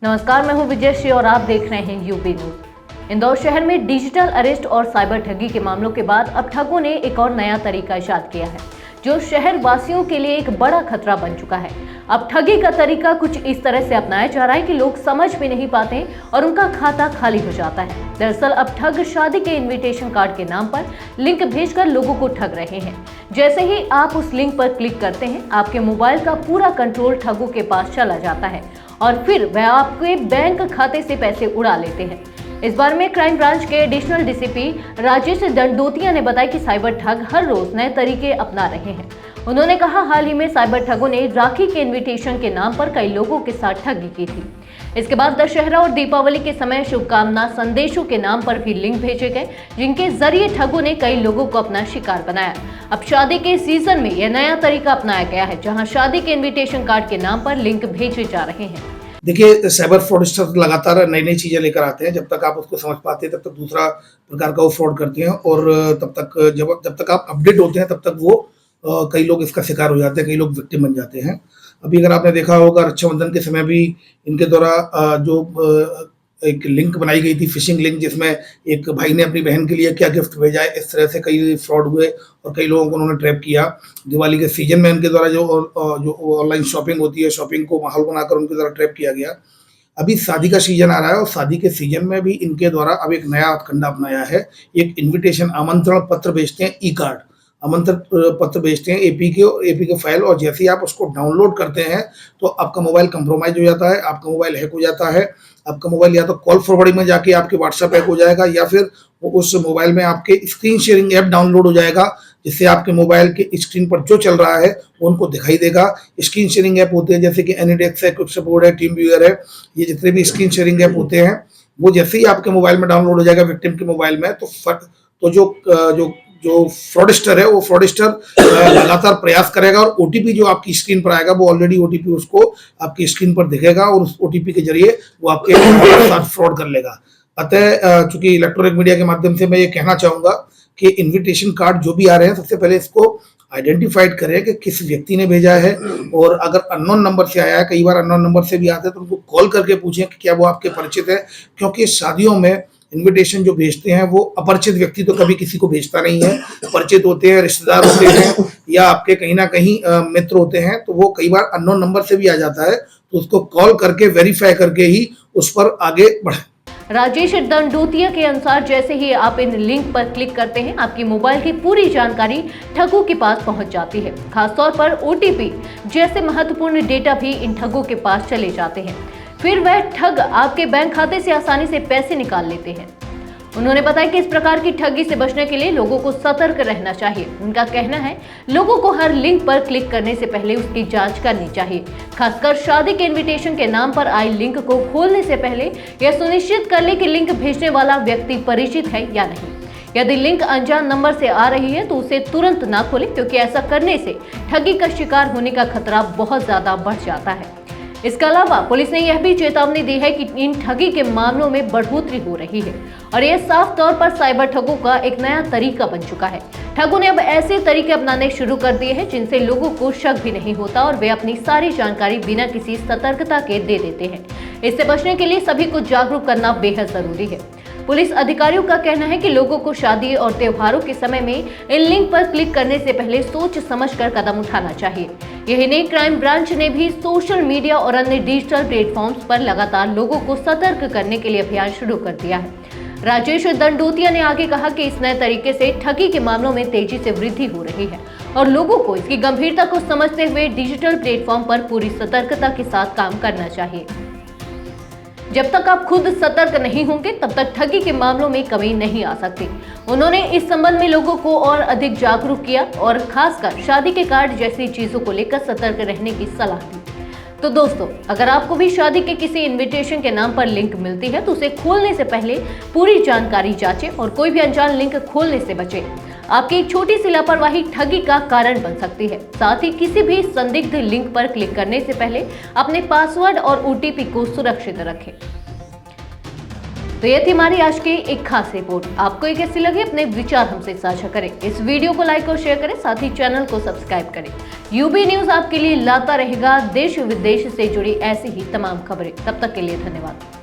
नमस्कार, मैं हूं विजय श्री और आप देख रहे हैं यूपी न्यूज। इंदौर शहर में डिजिटल अरेस्ट और साइबर ठगी के मामलों के बाद अब ठगों ने एक और नया तरीका इजाद किया है, जो शहर वासियों के लिए एक बड़ा खतरा बन चुका है। अब ठगी का तरीका कुछ इस तरह से अपनाया जा रहा है कि लोग समझ भी नहीं पाते और उनका खाता खाली हो जाता है। दरअसल अब ठग शादी के इनविटेशन कार्ड के नाम पर लिंक भेजकर लोगों को ठग रहे हैं। जैसे ही आप उस लिंक पर क्लिक करते हैं, आपके मोबाइल का पूरा कंट्रोल ठगों के पास चला जाता है और फिर वह आपके बैंक खाते से पैसे उड़ा लेते हैं। इस बारे में क्राइम ब्रांच के एडिशनल डीसीपी राजेश दंडोतिया ने बताया कि साइबर ठग हर रोज नए तरीके अपना रहे हैं। उन्होंने कहा, हाल ही में साइबर ठगों ने राखी के इनविटेशन के नाम पर कई लोगों के साथ ठगी की थी। इसके बाद दशहरा और दीपावली के समय शुभकामना संदेशों के नाम पर भी लिंक भेजे गए, जिनके जरिए ठगों ने कई लोगों को अपना शिकार बनाया। अब शादी के सीजन में यह नया तरीका अपनाया गया है, जहां शादी के इनविटेशन कार्ड के नाम पर लिंक भेजे जा रहे हैं। देखिए, साइबर फ्रॉडस्टर लगातार नई नई चीज़ें लेकर आते हैं। जब तक आप उसको समझ पाते हैं तब तक दूसरा प्रकार का वो फ्रॉड करते हैं, और तब तक आप अपडेट होते हैं तब तक वो कई लोग इसका शिकार हो जाते हैं, कई लोग विक्टिम बन जाते हैं। अभी अगर आपने देखा होगा, रक्षाबंधन के समय भी इनके द्वारा एक लिंक बनाई गई थी, फिशिंग लिंक, जिसमें एक भाई ने अपनी बहन के लिए क्या गिफ्ट भेजा है, इस तरह से कई फ्रॉड हुए और कई लोगों को उन्होंने ट्रैप किया। दिवाली के सीजन में इनके द्वारा जो ऑनलाइन शॉपिंग होती है, शॉपिंग को माहौल बनाकर उनके द्वारा ट्रैप किया गया। अभी शादी का सीजन आ रहा है और शादी के सीजन में भी इनके द्वारा अब एक नया हथकंडा अपनाया है। एक इन्विटेशन आमंत्रण पत्र भेजते हैं, ई कार्ड आमंत्रण पत्र भेजते हैं, एपी के फाइल, और जैसे ही आप उसको डाउनलोड करते हैं तो आपका मोबाइल कंप्रोमाइज हो जाता है, आपका मोबाइल हैक हो जाता है। आपका मोबाइल या तो कॉल फॉरवर्डिंग में जाके आपके व्हाट्सएप हैक हो जाएगा, या फिर उस मोबाइल में आपके स्क्रीन शेयरिंग ऐप डाउनलोड हो जाएगा, जिससे आपके मोबाइल के स्क्रीन पर जो चल रहा है वो उनको दिखाई देगा। स्क्रीन शेयरिंग ऐप होते हैं जैसे कि एनीडेस्क है, क्विक सपोर्ट है, टीम व्यूअर है, ये जितने भी स्क्रीन शेयरिंग ऐप होते हैं वो जैसे ही आपके मोबाइल में डाउनलोड हो जाएगा विक्टिम के मोबाइल में, तो जो फ्रॉडस्टर है वो फ्रॉडस्टर लगातार प्रयास करेगा, और ओटीपी जो आपकी स्क्रीन पर आएगा वो ऑलरेडी ओटीपी उसको आपकी स्क्रीन पर दिखेगा, और उस ओटीपी के जरिए वो आपके साथ फ्रॉड कर लेगा। अतः चूंकि इलेक्ट्रॉनिक मीडिया के माध्यम से मैं ये कहना चाहूँगा कि इन्विटेशन कार्ड जो भी आ रहे हैं, सबसे पहले इसको आइडेंटिफाइड करें कि किस व्यक्ति ने भेजा है, और अगर अननोन नंबर से आया है, कई बार अननोन नंबर से भी आते हैं, तो उनको कॉल करके पूछें कि क्या वो आपके परिचित है, क्योंकि शादियों में इनविटेशन जो भेजते हैं वो अपरिचित व्यक्ति तो कभी किसी को भेजता नहीं है। परिचित होते हैं, रिश्तेदार होते हैं, या आपके कहीं ना कहीं मित्र होते हैं, तो वो कई बार अननोन नंबर से भी आ जाता है, तो उसको कॉल करके वेरीफाई करके ही उस पर आगे बढ़े। राजेश दंडोतिया के अनुसार जैसे ही आप इन लिंक पर क्लिक करते हैं, आपकी मोबाइल की पूरी जानकारी ठगों के पास पहुंच जाती है। खासतौर पर ओटीपी जैसे महत्वपूर्ण डेटा भी इन ठगों के पास चले जाते हैं। फिर वह ठग आपके बैंक खाते से आसानी से पैसे निकाल लेते हैं। उन्होंने बताया कि इस प्रकार की ठगी से बचने के लिए लोगों को सतर्क रहना चाहिए। उनका कहना है, लोगों को हर लिंक पर क्लिक करने से पहले उसकी जांच करनी चाहिए। खासकर शादी के इनविटेशन के नाम पर आए लिंक को खोलने से पहले यह सुनिश्चित कर ले कि लिंक भेजने वाला व्यक्ति परिचित है या नहीं। यदि लिंक अनजान नंबर से आ रही है तो उसे तुरंत ना खोलें, क्योंकि ऐसा करने से ठगी का शिकार होने का खतरा बहुत ज्यादा बढ़ जाता है। इसके अलावा पुलिस ने यह भी चेतावनी दी है कि इन ठगी के मामलों में बढ़ोतरी हो रही है, और यह साफ तौर पर साइबर ठगों का एक नया तरीका बन चुका है। ठगों ने अब ऐसे तरीके अपनाने शुरू कर दिए हैं जिनसे लोगों को शक भी नहीं होता, और वे अपनी सारी जानकारी बिना किसी सतर्कता के दे देते हैं। इससे बचने के लिए सभी को जागरूक करना बेहद जरूरी है। पुलिस अधिकारियों का कहना है कि लोगों को शादी और त्योहारों के समय में इन लिंक पर क्लिक करने से पहले सोच समझकर कदम उठाना चाहिए। यही नहीं, क्राइम ब्रांच ने भी सोशल मीडिया और अन्य डिजिटल प्लेटफॉर्म्स पर लगातार लोगों को सतर्क करने के लिए अभियान शुरू कर दिया है। राजेश दंडोतिया ने आगे कहा कि इस नए तरीके से ठगी के मामलों में तेजी से वृद्धि हो रही है, और लोगों को इसकी गंभीरता को समझते हुए डिजिटल प्लेटफॉर्म पर पूरी सतर्कता के साथ काम करना चाहिए। जब तक आप खुद सतर्क नहीं होंगे तब तक ठगी के मामलों में कमी नहीं आ सकती। उन्होंने इस संबंध में लोगों को और अधिक जागरूक किया, और खासकर शादी के कार्ड जैसी चीजों को लेकर सतर्क रहने की सलाह दी। तो दोस्तों, अगर आपको भी शादी के किसी इनविटेशन के नाम पर लिंक मिलती है तो उसे खोलने से पहले पूरी जानकारी जांचें, और कोई भी अनजान लिंक खोलने से बचें। आपकी एक छोटी सी लापरवाही ठगी का कारण बन सकती है। साथ ही किसी भी संदिग्ध लिंक पर क्लिक करने से पहले अपने पासवर्ड और ओटीपी को सुरक्षित रखें। तो ये थी हमारी आज की एक खास रिपोर्ट। आपको ये कैसी लगी अपने विचार हमसे साझा करें। इस वीडियो को लाइक और शेयर करें, साथ ही चैनल को सब्सक्राइब करें। यूबी न्यूज आपके लिए लाता रहेगा देश विदेश से जुड़ी ऐसी ही तमाम खबरें। तब तक के लिए धन्यवाद।